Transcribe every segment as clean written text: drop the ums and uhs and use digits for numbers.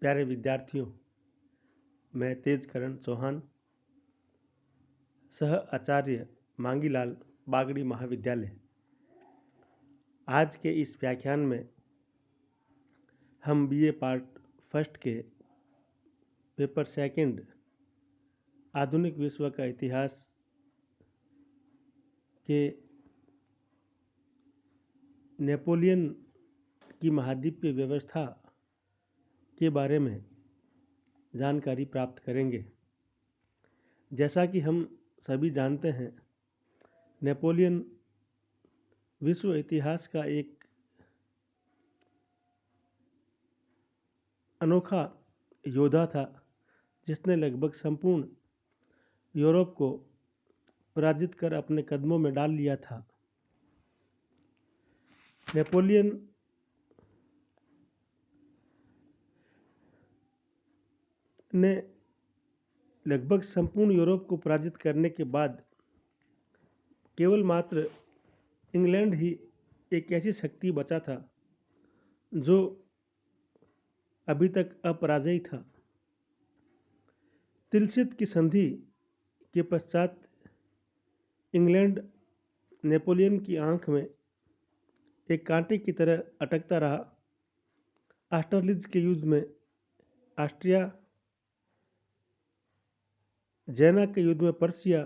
प्यारे विद्यार्थियों, मैं तेजकरण चौहान, सह आचार्य मांगीलाल बागड़ी महाविद्यालय। आज के इस व्याख्यान में हम बीए पार्ट फर्स्ट के पेपर सेकंड आधुनिक विश्व का इतिहास के नेपोलियन की महाद्वीपीय व्यवस्था के बारे में जानकारी प्राप्त करेंगे। जैसा कि हम सभी जानते हैं, नेपोलियन विश्व इतिहास का एक अनोखा योद्धा था जिसने लगभग संपूर्ण यूरोप को पराजित कर अपने कदमों में डाल लिया था। नेपोलियन ने लगभग संपूर्ण यूरोप को पराजित करने के बाद केवल मात्र इंग्लैंड ही एक ऐसी शक्ति बचा था जो अभी तक अपराजयी था। तिलसित की संधि के पश्चात इंग्लैंड नेपोलियन की आंख में एक कांटे की तरह अटकता रहा। ऑस्टरलिट्ज के युद्ध में ऑस्ट्रिया, जैना के युद्ध में पर्सिया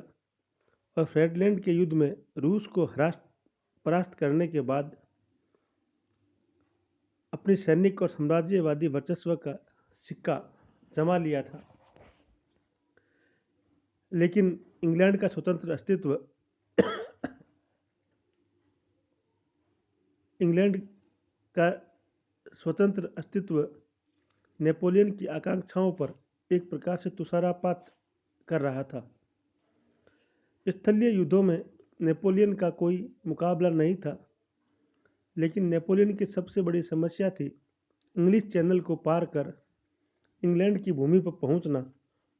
और फ्रेडलैंड के युद्ध में रूस को परास्त करने के बाद अपनी सैनिक और साम्राज्यवादी वर्चस्व का सिक्का जमा लिया था। लेकिन इंग्लैंड का स्वतंत्र अस्तित्व नेपोलियन की आकांक्षाओं पर एक प्रकार से तुषारपात कर रहा था। स्थलीय युद्धों में नेपोलियन का कोई मुकाबला नहीं था, लेकिन नेपोलियन की सबसे बड़ी समस्या थी इंग्लिश चैनल को पार कर इंग्लैंड की भूमि पर पहुंचना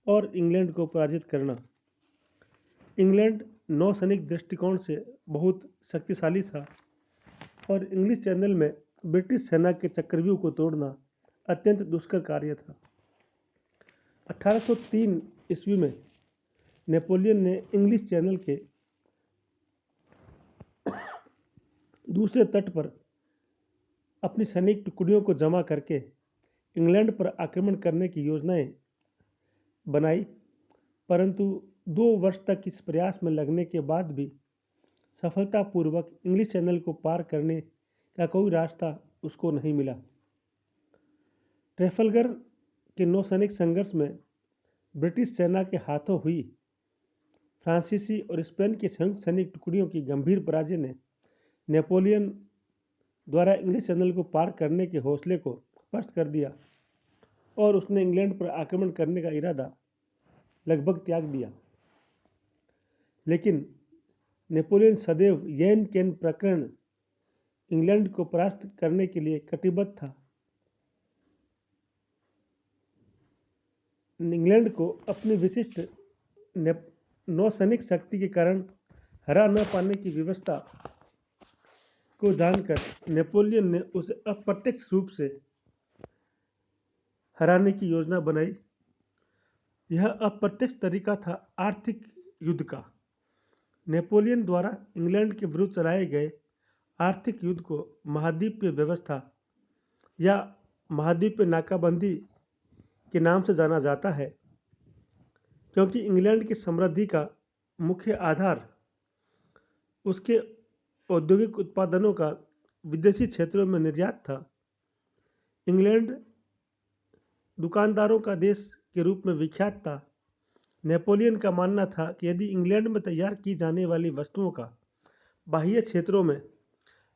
और इंग्लैंड को पराजित करना। इंग्लैंड नौसैनिक दृष्टिकोण से बहुत शक्तिशाली था और इंग्लिश चैनल में ब्रिटिश सेना के चक्रव्यूह को तोड़ना अत्यंत दुष्कर कार्य था। 1803 ईस्वी में नेपोलियन ने इंग्लिश चैनल के दूसरे तट पर अपनी सैनिक टुकड़ियों को जमा करके इंग्लैंड पर आक्रमण करने की योजनाएं बनाई, परंतु 2 वर्ष तक इस प्रयास में लगने के बाद भी सफलतापूर्वक इंग्लिश चैनल को पार करने का कोई रास्ता उसको नहीं मिला। ट्रेफलगर के नौसैनिक संघर्ष में ब्रिटिश सेना के हाथों हुई फ्रांसीसी और स्पेन की संयुक्त सैनिक टुकड़ियों की गंभीर पराजय ने नेपोलियन द्वारा इंग्लिश चैनल को पार करने के हौसले को पस्त कर दिया और उसने इंग्लैंड पर आक्रमण करने का इरादा लगभग त्याग दिया। लेकिन नेपोलियन सदैव येन केन प्रकरण इंग्लैंड को परास्त करने के लिए कटिबद्ध था। इंग्लैंड को अपनी विशिष्ट नौसैनिक शक्ति के कारण हरा न पाने की व्यवस्था को जानकर नेपोलियन ने उसे अप्रत्यक्ष रूप से हराने की योजना बनाई। यह अप्रत्यक्ष तरीका था आर्थिक युद्ध का। नेपोलियन द्वारा इंग्लैंड के विरुद्ध चलाए गए आर्थिक युद्ध को महाद्वीपीय व्यवस्था या महाद्वीपीय नाकाबंदी के नाम से जाना जाता है, क्योंकि इंग्लैंड की समृद्धि का मुख्य आधार उसके औद्योगिक उत्पादनों का विदेशी क्षेत्रों में निर्यात था। इंग्लैंड दुकानदारों का देश के रूप में विख्यात था। नेपोलियन का मानना था कि यदि इंग्लैंड में तैयार की जाने वाली वस्तुओं का बाह्य क्षेत्रों में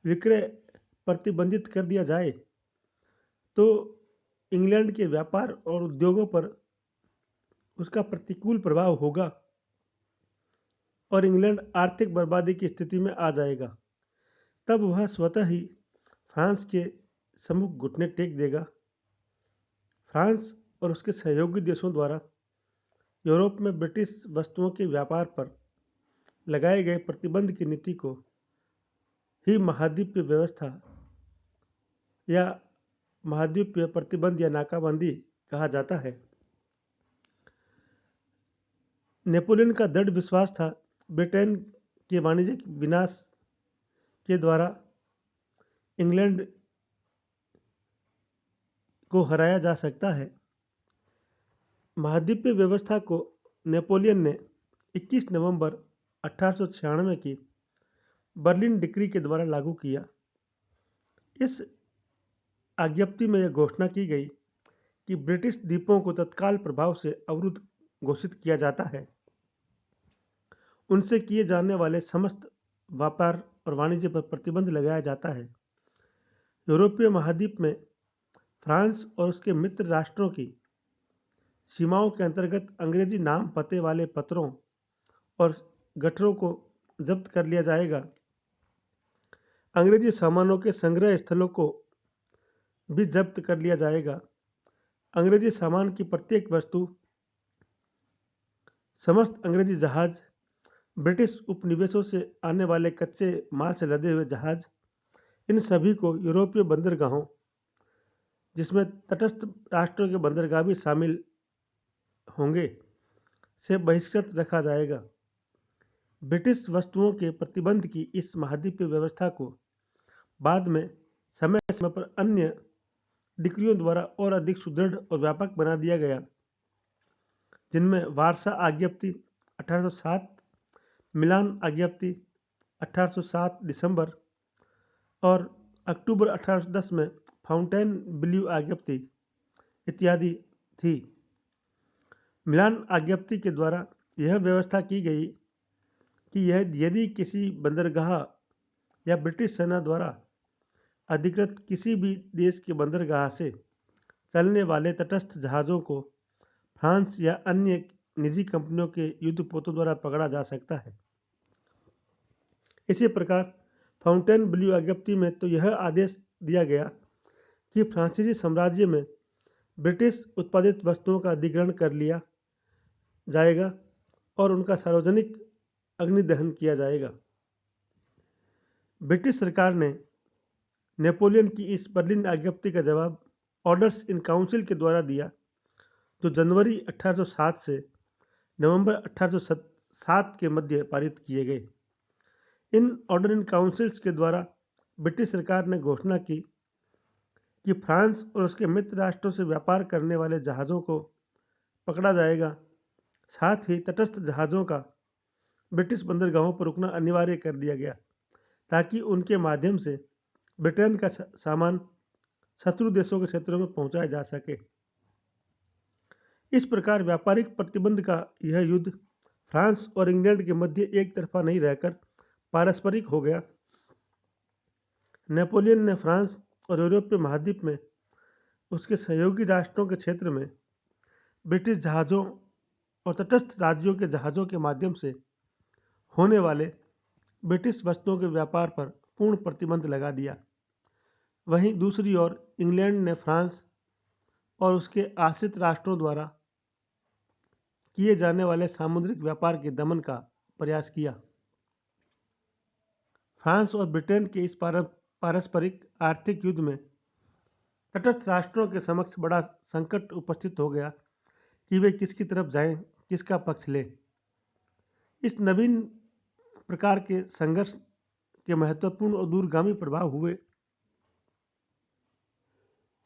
विक्रय प्रतिबंधित कर दिया जाए तो इंग्लैंड के व्यापार और उद्योगों पर उसका प्रतिकूल प्रभाव होगा और इंग्लैंड आर्थिक बर्बादी की स्थिति में आ जाएगा। तब वह स्वतः ही फ्रांस के सम्मुख घुटने टेक देगा। फ्रांस और उसके सहयोगी देशों द्वारा यूरोप में ब्रिटिश वस्तुओं के व्यापार पर लगाए गए प्रतिबंध की नीति को ही महाद्वीपीय व्यवस्था या महाद्वीपीय प्रतिबंध या नाकाबंदी कहा जाता है। नेपोलियन का दृढ़ विश्वास था ब्रिटेन के वाणिज्यिक विनाश के द्वारा इंग्लैंड को हराया जा सकता है। महाद्वीपीय व्यवस्था को नेपोलियन ने 21 नवंबर 1896 की बर्लिन डिक्री के द्वारा लागू किया। इस आज्ञप्ति में यह घोषणा की गई कि ब्रिटिश द्वीपों को तत्काल प्रभाव से अवरुद्ध घोषित किया जाता है। उनसे किए जाने वाले समस्त व्यापार और वाणिज्य पर प्रतिबंध लगाया जाता है। यूरोपीय महाद्वीप में फ्रांस और उसके मित्र राष्ट्रों की सीमाओं के अंतर्गत अंग्रेजी नाम पते वाले पत्रों और गठरों को जब्त कर लिया जाएगा। अंग्रेजी सामानों के संग्रह स्थलों को भी जब्त कर लिया जाएगा। अंग्रेजी सामान की प्रत्येक वस्तु, समस्त अंग्रेजी जहाज, ब्रिटिश उपनिवेशों से आने वाले कच्चे माल से लदे हुए जहाज, इन सभी को यूरोपीय बंदरगाहों, जिसमें तटस्थ राष्ट्रों के बंदरगाह भी शामिल होंगे, से बहिष्कृत रखा जाएगा। ब्रिटिश वस्तुओं के प्रतिबंध की इस महाद्वीपीय व्यवस्था को बाद में समय समय पर अन्य डिक्रियों द्वारा और अधिक सुदृढ़ और व्यापक बना दिया गया, जिनमें वारसा आज्ञप्ति 1807, मिलान आज्ञप्ति 1807 दिसंबर और अक्टूबर 1810 में फाउंटेन ब्ल्यू आज्ञप्ति इत्यादि थी। मिलान आज्ञप्ति के द्वारा यह व्यवस्था की गई कि यदि किसी बंदरगाह या ब्रिटिश सेना द्वारा अधिकृत किसी भी देश के बंदरगाह से चलने वाले तटस्थ जहाज़ों को फ्रांस या अन्य निजी कंपनियों के युद्धपोतों द्वारा पकड़ा जा सकता है। इसी प्रकार फाउंटेन ब्ल्यू आज्ञप्ति में तो यह आदेश दिया गया कि फ्रांसीसी साम्राज्य में ब्रिटिश उत्पादित वस्तुओं का अधिग्रहण कर लिया जाएगा और उनका सार्वजनिक अग्निदहन किया जाएगा। ब्रिटिश सरकार ने नेपोलियन की इस बर्लिन आज्ञप्ति का जवाब ऑर्डर्स इन काउंसिल के द्वारा दिया, जो जनवरी 1807 से नवंबर 1807 के मध्य पारित किए गए। इन ऑर्डर इन काउंसिल्स के द्वारा ब्रिटिश सरकार ने घोषणा की कि फ्रांस और उसके मित्र राष्ट्रों से व्यापार करने वाले जहाज़ों को पकड़ा जाएगा। साथ ही तटस्थ जहाज़ों का ब्रिटिश बंदरगाहों पर रुकना अनिवार्य कर दिया गया, ताकि उनके माध्यम से ब्रिटेन का सामान शत्रु देशों के क्षेत्रों में पहुंचाया जा सके। इस प्रकार व्यापारिक प्रतिबंध का यह युद्ध फ्रांस और इंग्लैंड के मध्य एक तरफा नहीं रहकर पारस्परिक हो गया। नेपोलियन ने फ्रांस और यूरोपीय महाद्वीप में उसके सहयोगी राष्ट्रों के क्षेत्र में ब्रिटिश जहाज़ों और तटस्थ राज्यों के जहाज़ों के माध्यम से होने वाले ब्रिटिश वस्तुओं के व्यापार पर पूर्ण प्रतिबंध लगा दिया। वहीं दूसरी ओर इंग्लैंड ने फ्रांस और उसके आश्रित राष्ट्रों द्वारा किए जाने वाले सामुद्रिक व्यापार के दमन का प्रयास किया। फ्रांस और ब्रिटेन के इस पारस्परिक आर्थिक युद्ध में तटस्थ राष्ट्रों के समक्ष बड़ा संकट उपस्थित हो गया कि वे किसकी तरफ जाएं, किसका पक्ष लें। इस नवीन प्रकार के संघर्ष के महत्वपूर्ण और दूरगामी प्रभाव हुए।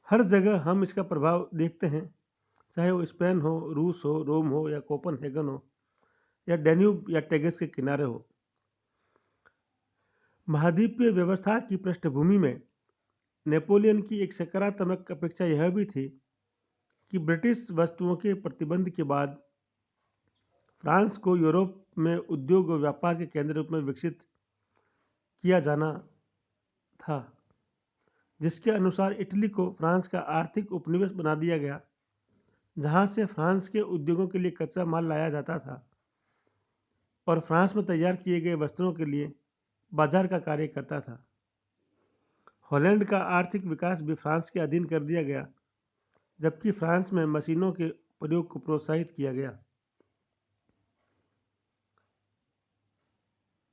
हर जगह हम इसका प्रभाव देखते हैं, चाहे वो स्पेन हो, रूस हो, रोम हो या कोपनहेगन हो या डैन्यूब या टेगस के किनारे हो। महाद्वीपीय व्यवस्था की पृष्ठभूमि में नेपोलियन की एक सकारात्मक अपेक्षा यह भी थी कि ब्रिटिश वस्तुओं के प्रतिबंध के बाद फ्रांस को यूरोप में उद्योग और व्यापार के केंद्र रूप में विकसित किया जाना था, जिसके अनुसार इटली को फ्रांस का आर्थिक उपनिवेश बना दिया गया, जहां से फ्रांस के उद्योगों के लिए कच्चा माल लाया जाता था और फ्रांस में तैयार किए गए वस्त्रों के लिए बाजार का कार्य करता था। हॉलैंड का आर्थिक विकास भी फ्रांस के अधीन कर दिया गया, जबकि फ्रांस में मशीनों के प्रयोग को प्रोत्साहित किया गया।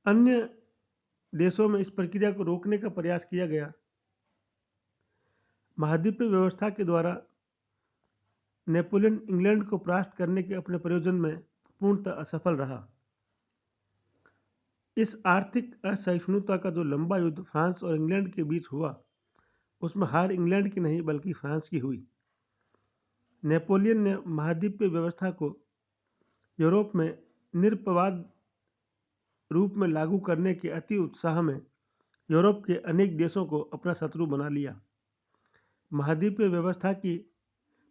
अन्य देशों में इस प्रक्रिया को रोकने का प्रयास किया गया। महाद्वीपीय व्यवस्था के द्वारा नेपोलियन इंग्लैंड को परास्त करने के अपने प्रयोजन में पूर्णतः असफल रहा। इस आर्थिक असहिष्णुता का जो लंबा युद्ध फ्रांस और इंग्लैंड के बीच हुआ, उसमें हार इंग्लैंड की नहीं बल्कि फ्रांस की हुई। नेपोलियन ने महाद्वीपीय व्यवस्था को यूरोप में निरपवाद रूप में लागू करने के अति उत्साह में यूरोप के अनेक देशों को अपना शत्रु बना लिया। महाद्वीपीय व्यवस्था की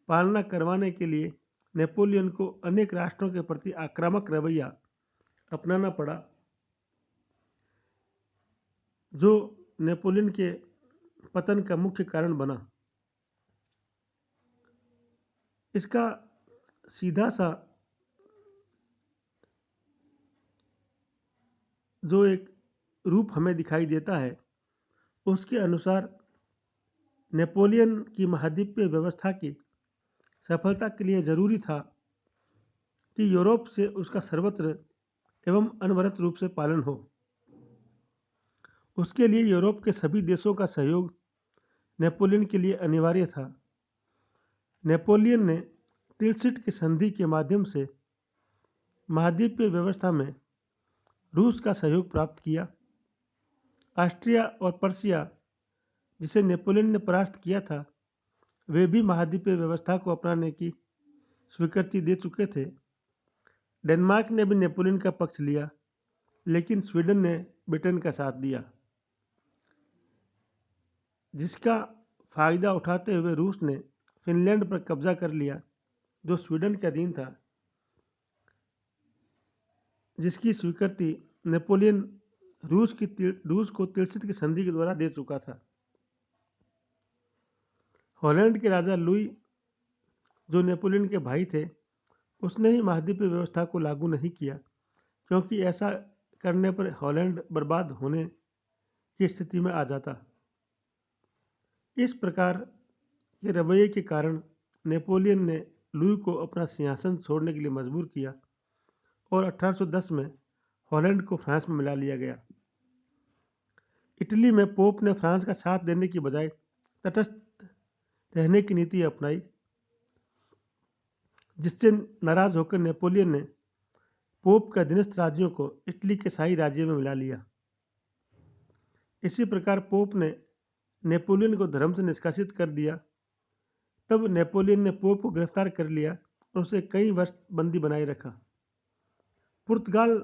पालना करवाने के लिए नेपोलियन को अनेक राष्ट्रों के प्रति आक्रामक रवैया अपनाना पड़ा, जो नेपोलियन के पतन का मुख्य कारण बना। इसका सीधा सा जो एक रूप हमें दिखाई देता है, उसके अनुसार नेपोलियन की महाद्वीपीय व्यवस्था की सफलता के लिए जरूरी था कि यूरोप से उसका सर्वत्र एवं अनवरत रूप से पालन हो। उसके लिए यूरोप के सभी देशों का सहयोग नेपोलियन के लिए अनिवार्य था। नेपोलियन ने टिलसिट की संधि के माध्यम से महाद्वीपीय व्यवस्था में रूस का सहयोग प्राप्त किया। ऑस्ट्रिया और पर्सिया, जिसे नेपोलियन ने परास्त किया था, वे भी महाद्वीपीय व्यवस्था को अपनाने की स्वीकृति दे चुके थे। डेनमार्क ने भी नेपोलियन का पक्ष लिया, लेकिन स्वीडन ने ब्रिटेन का साथ दिया, जिसका फायदा उठाते हुए रूस ने फिनलैंड पर कब्जा कर लिया, जो स्वीडन के अधीन था, जिसकी स्वीकृति नेपोलियन रूस को तिलसिट की संधि के द्वारा दे चुका था। हॉलैंड के राजा लुई, जो नेपोलियन के भाई थे, उसने ही महाद्वीपीय व्यवस्था को लागू नहीं किया, क्योंकि ऐसा करने पर हॉलैंड बर्बाद होने की स्थिति में आ जाता। इस प्रकार के रवैये के कारण नेपोलियन ने लुई को अपना सिंहासन छोड़ने के लिए मजबूर किया और 1810 में हॉलैंड को फ्रांस में मिला लिया गया। इटली में पोप ने फ्रांस का साथ देने की बजाय तटस्थ रहने की नीति अपनाई, जिससे नाराज होकर नेपोलियन ने पोप के अधीनस्थ राज्यों को इटली के शाही राज्य में मिला लिया। इसी प्रकार पोप ने नेपोलियन को धर्म से निष्कासित कर दिया। तब नेपोलियन ने पोप को गिरफ्तार कर लिया और उसे कई वर्ष बंदी बनाए रखा। पुर्तगाल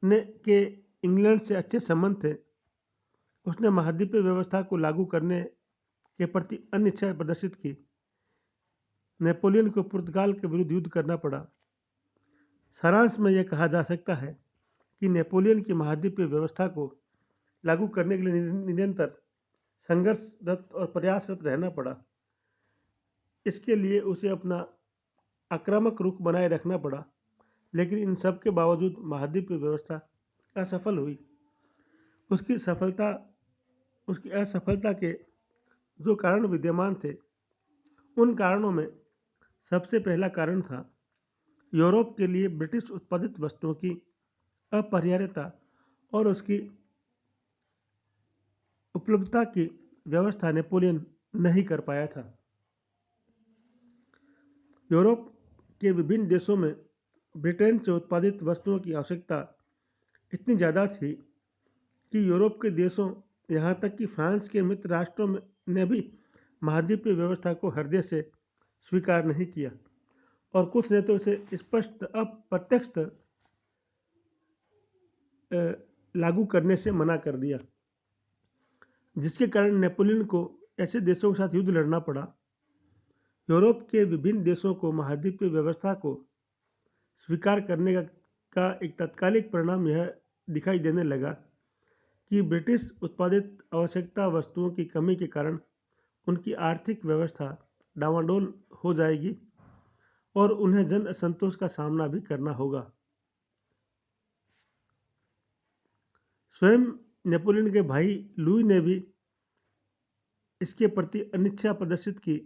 के इंग्लैंड से अच्छे संबंध थे। उसने महाद्वीपीय व्यवस्था को लागू करने के प्रति अनिच्छा प्रदर्शित की। नेपोलियन को पुर्तगाल के विरुद्ध युद्ध करना पड़ा। सारांश में यह कहा जा सकता है कि नेपोलियन की महाद्वीपीय व्यवस्था को लागू करने के लिए निरंतर संघर्षरत और प्रयासरत रहना पड़ा। इसके लिए उसे अपना आक्रामक रुख बनाए रखना पड़ा, लेकिन इन सब के बावजूद महाद्वीपीय व्यवस्था असफल हुई। उसकी असफलता के जो कारण विद्यमान थे, उन कारणों में सबसे पहला कारण था यूरोप के लिए ब्रिटिश उत्पादित वस्तुओं की अपरिहार्यता और उसकी उपलब्धता की व्यवस्था नेपोलियन नहीं कर पाया था। यूरोप के विभिन्न देशों में ब्रिटेन से उत्पादित वस्तुओं की आवश्यकता इतनी ज़्यादा थी कि यूरोप के देशों, यहाँ तक कि फ्रांस के मित्र राष्ट्रों ने भी महाद्वीपीय व्यवस्था को हृदय से स्वीकार नहीं किया और कुछ ने तो इसे स्पष्ट अप्रत्यक्ष लागू करने से मना कर दिया, जिसके कारण नेपोलियन को ऐसे देशों के साथ युद्ध लड़ना पड़ा। यूरोप के विभिन्न देशों को महाद्वीपीय व्यवस्था को स्वीकार करने का एक तात्कालिक परिणाम यह दिखाई देने लगा कि ब्रिटिश उत्पादित आवश्यकता वस्तुओं की कमी के कारण उनकी आर्थिक व्यवस्था डामाडोल हो जाएगी और उन्हें जन असंतोष का सामना भी करना होगा। स्वयं नेपोलियन के भाई लुई ने भी इसके प्रति अनिच्छा प्रदर्शित की।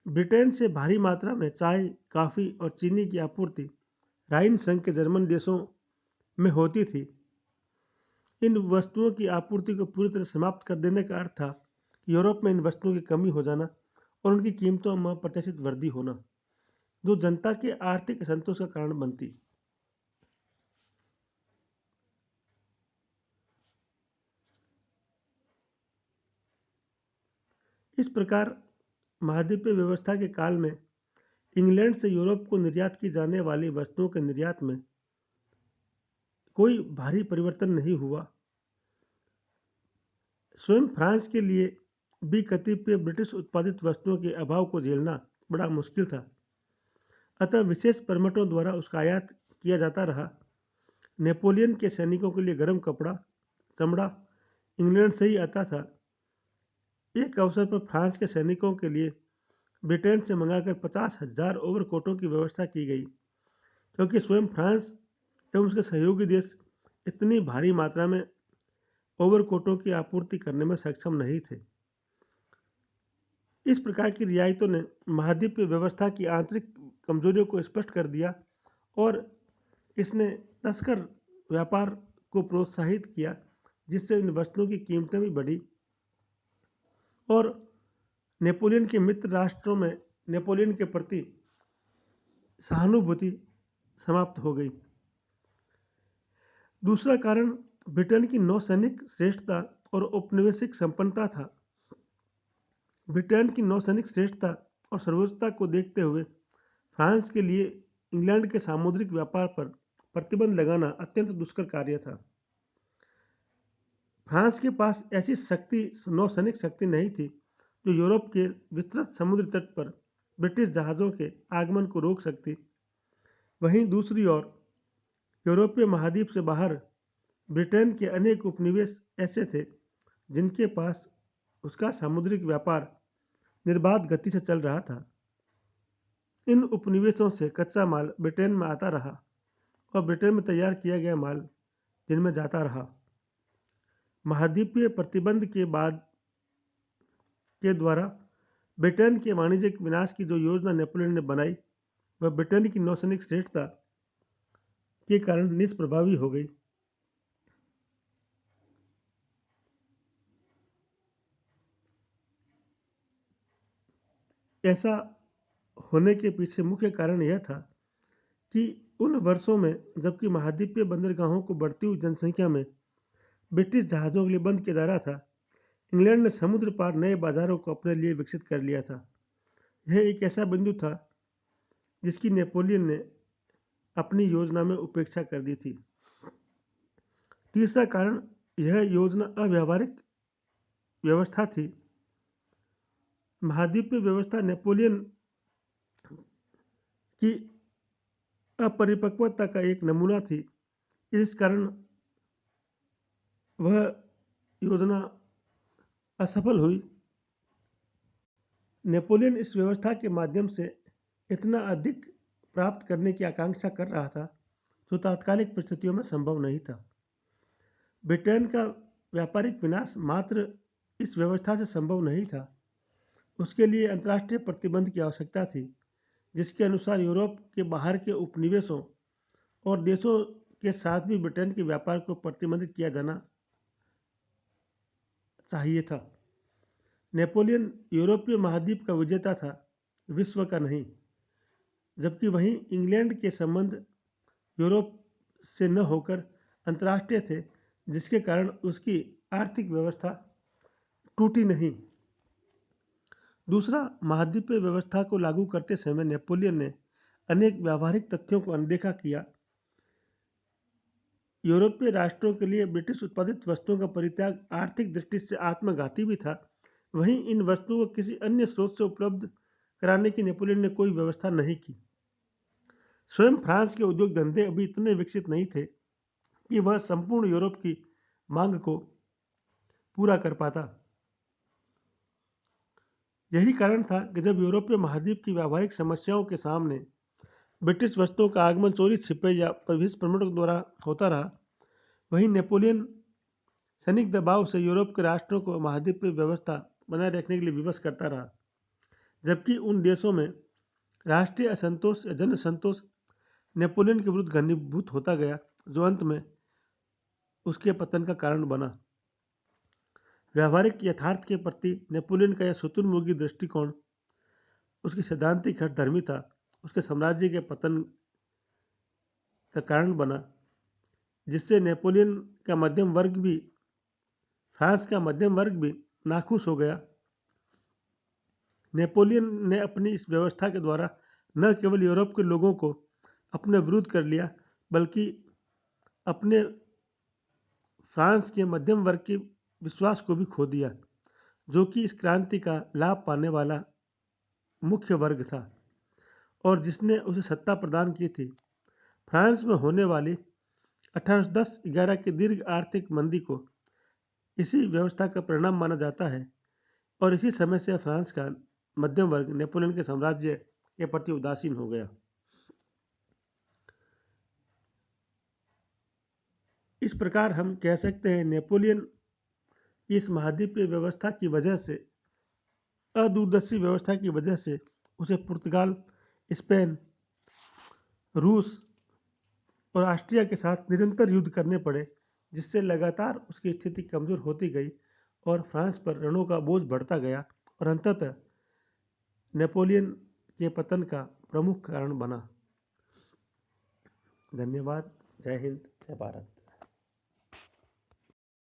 ब्रिटेन से भारी मात्रा में चाय, कॉफ़ी और चीनी की आपूर्ति राइन संघ के जर्मन देशों में होती थी। इन वस्तुओं की आपूर्ति को पूरी तरह समाप्त कर देने का अर्थ था कि यूरोप में इन वस्तुओं की कमी हो जाना और उनकी कीमतों में अप्रत्याशित वृद्धि होना, जो जनता के आर्थिक असंतोष का कारण बनती। इस प्रकार महाद्वीपीय व्यवस्था के काल में इंग्लैंड से यूरोप को निर्यात की जाने वाली वस्तुओं के निर्यात में कोई भारी परिवर्तन नहीं हुआ। स्वयं फ्रांस के लिए भी कतिपय ब्रिटिश उत्पादित वस्तुओं के अभाव को झेलना बड़ा मुश्किल था, अतः विशेष परमिटों द्वारा उसका आयात किया जाता रहा। नेपोलियन के सैनिकों के लिए गर्म कपड़ा, चमड़ा इंग्लैंड से ही आता था। एक अवसर पर फ्रांस के सैनिकों के लिए ब्रिटेन से मंगाकर 50,000 ओवरकोटों की व्यवस्था की गई, क्योंकि स्वयं फ्रांस एवं उसके सहयोगी देश इतनी भारी मात्रा में ओवरकोटों की आपूर्ति करने में सक्षम नहीं थे। इस प्रकार की रियायतों ने महाद्वीपीय व्यवस्था की आंतरिक कमजोरियों को स्पष्ट कर दिया और इसने तस्कर व्यापार को प्रोत्साहित किया, जिससे इन वस्तुओं की कीमतें भी बढ़ी और नेपोलियन के मित्र राष्ट्रों में नेपोलियन के प्रति सहानुभूति समाप्त हो गई। दूसरा कारण ब्रिटेन की नौसैनिक श्रेष्ठता और औपनिवेशिक संपन्नता था। ब्रिटेन की नौसैनिक श्रेष्ठता और सर्वोच्चता को देखते हुए फ्रांस के लिए इंग्लैंड के सामुद्रिक व्यापार पर प्रतिबंध लगाना अत्यंत दुष्कर कार्य था। फ्रांस के पास ऐसी नौसैनिक शक्ति नहीं थी जो यूरोप के विस्तृत समुद्री तट पर ब्रिटिश जहाज़ों के आगमन को रोक सकती। वहीं दूसरी ओर यूरोपीय महाद्वीप से बाहर ब्रिटेन के अनेक उपनिवेश ऐसे थे जिनके पास उसका सामुद्रिक व्यापार निर्बाध गति से चल रहा था। इन उपनिवेशों से कच्चा माल ब्रिटेन में आता रहा और ब्रिटेन में तैयार किया गया माल जिनमें जाता रहा। महाद्वीपीय प्रतिबंध के द्वारा ब्रिटेन के वाणिज्यिक विनाश की जो योजना नेपोलियन ने बनाई, वह ब्रिटेन की नौसैनिक श्रेष्ठता के कारण निष्प्रभावी हो गई। ऐसा होने के पीछे मुख्य कारण यह था कि उन वर्षों में जबकि महाद्वीपीय बंदरगाहों को बढ़ती हुई जनसंख्या में ब्रिटिश जहाज़ों के लिए बंद किया जा रहा था, इंग्लैंड ने समुद्र पार नए बाजारों को अपने लिए विकसित कर लिया था। यह एक ऐसा बिंदु था जिसकी नेपोलियन ने अपनी योजना में उपेक्षा कर दी थी। तीसरा कारण, यह योजना अव्यावहारिक व्यवस्था थी। महाद्वीपीय व्यवस्था नेपोलियन की अपरिपक्वता का एक नमूना थी। इस कारण वह योजना असफल हुई। नेपोलियन इस व्यवस्था के माध्यम से इतना अधिक प्राप्त करने की आकांक्षा कर रहा था जो तात्कालिक परिस्थितियों में संभव नहीं था। ब्रिटेन का व्यापारिक विनाश मात्र इस व्यवस्था से संभव नहीं था, उसके लिए अंतर्राष्ट्रीय प्रतिबंध की आवश्यकता थी, जिसके अनुसार यूरोप के बाहर के उपनिवेशों और देशों के साथ भी ब्रिटेन के व्यापार को प्रतिबंधित किया जाना चाहिए था। नेपोलियन यूरोपीय महाद्वीप का विजेता था, विश्व का नहीं। जबकि वहीं इंग्लैंड के संबंध यूरोप से न होकर अंतर्राष्ट्रीय थे, जिसके कारण उसकी आर्थिक व्यवस्था टूटी नहीं। दूसरा, महाद्वीपीय व्यवस्था को लागू करते समय नेपोलियन ने अनेक व्यावहारिक तथ्यों को अनदेखा किया। यूरोपीय राष्ट्रों के लिए ब्रिटिश उत्पादित वस्तुओं का परित्याग आर्थिक दृष्टि से आत्मघाती भी था। वहीं इन वस्तुओं को किसी अन्य स्रोत से उपलब्ध कराने की नेपोलियन ने कोई व्यवस्था नहीं की। स्वयं फ्रांस के उद्योग धंधे अभी इतने विकसित नहीं थे कि वह संपूर्ण यूरोप की मांग को पूरा कर पाता। यही कारण था कि जब यूरोपीय महाद्वीप की व्यावहारिक समस्याओं के सामने ब्रिटिश वस्तुओं का आगमन चोरी छिपे या विदेश प्रमुखों द्वारा होता रहा, वहीं नेपोलियन सैनिक दबाव से यूरोप के राष्ट्रों को महाद्वीपीय व्यवस्था बनाए रखने के लिए विवश करता रहा। जबकि उन देशों में राष्ट्रीय असंतोष या जन असंतोष नेपोलियन के विरुद्ध घनीभूत होता गया, जो अंत में उसके पतन का कारण बना। व्यावहारिक यथार्थ के प्रति नेपोलियन का यह शुतुरमुर्गी दृष्टिकोण उसकी सैद्धांतिक हठधर्मी था, उसके साम्राज्य के पतन का कारण बना, जिससे नेपोलियन का मध्यम वर्ग भी फ्रांस का मध्यम वर्ग भी नाखुश हो गया। नेपोलियन ने अपनी इस व्यवस्था के द्वारा न केवल यूरोप के लोगों को अपने विरुद्ध कर लिया, बल्कि अपने फ्रांस के मध्यम वर्ग के विश्वास को भी खो दिया, जो कि इस क्रांति का लाभ पाने वाला मुख्य वर्ग था और जिसने उसे सत्ता प्रदान की थी। फ्रांस में होने वाली 1810-11 की दीर्घ आर्थिक मंदी को इसी व्यवस्था का परिणाम माना जाता है और इसी समय से फ्रांस का मध्यम वर्ग नेपोलियन के साम्राज्य के प्रति उदासीन हो गया। इस प्रकार हम कह सकते हैं नेपोलियन इस महाद्वीपीय व्यवस्था की वजह से, अदूरदर्शी व्यवस्था की वजह से उसे पुर्तगाल, स्पेन, रूस और ऑस्ट्रिया के साथ निरंतर युद्ध करने पड़े, जिससे लगातार उसकी स्थिति कमजोर होती गई और फ्रांस पर ऋणों का बोझ बढ़ता गया और अंततः नेपोलियन के पतन का प्रमुख कारण बना। धन्यवाद। जय हिंद, जय भारत।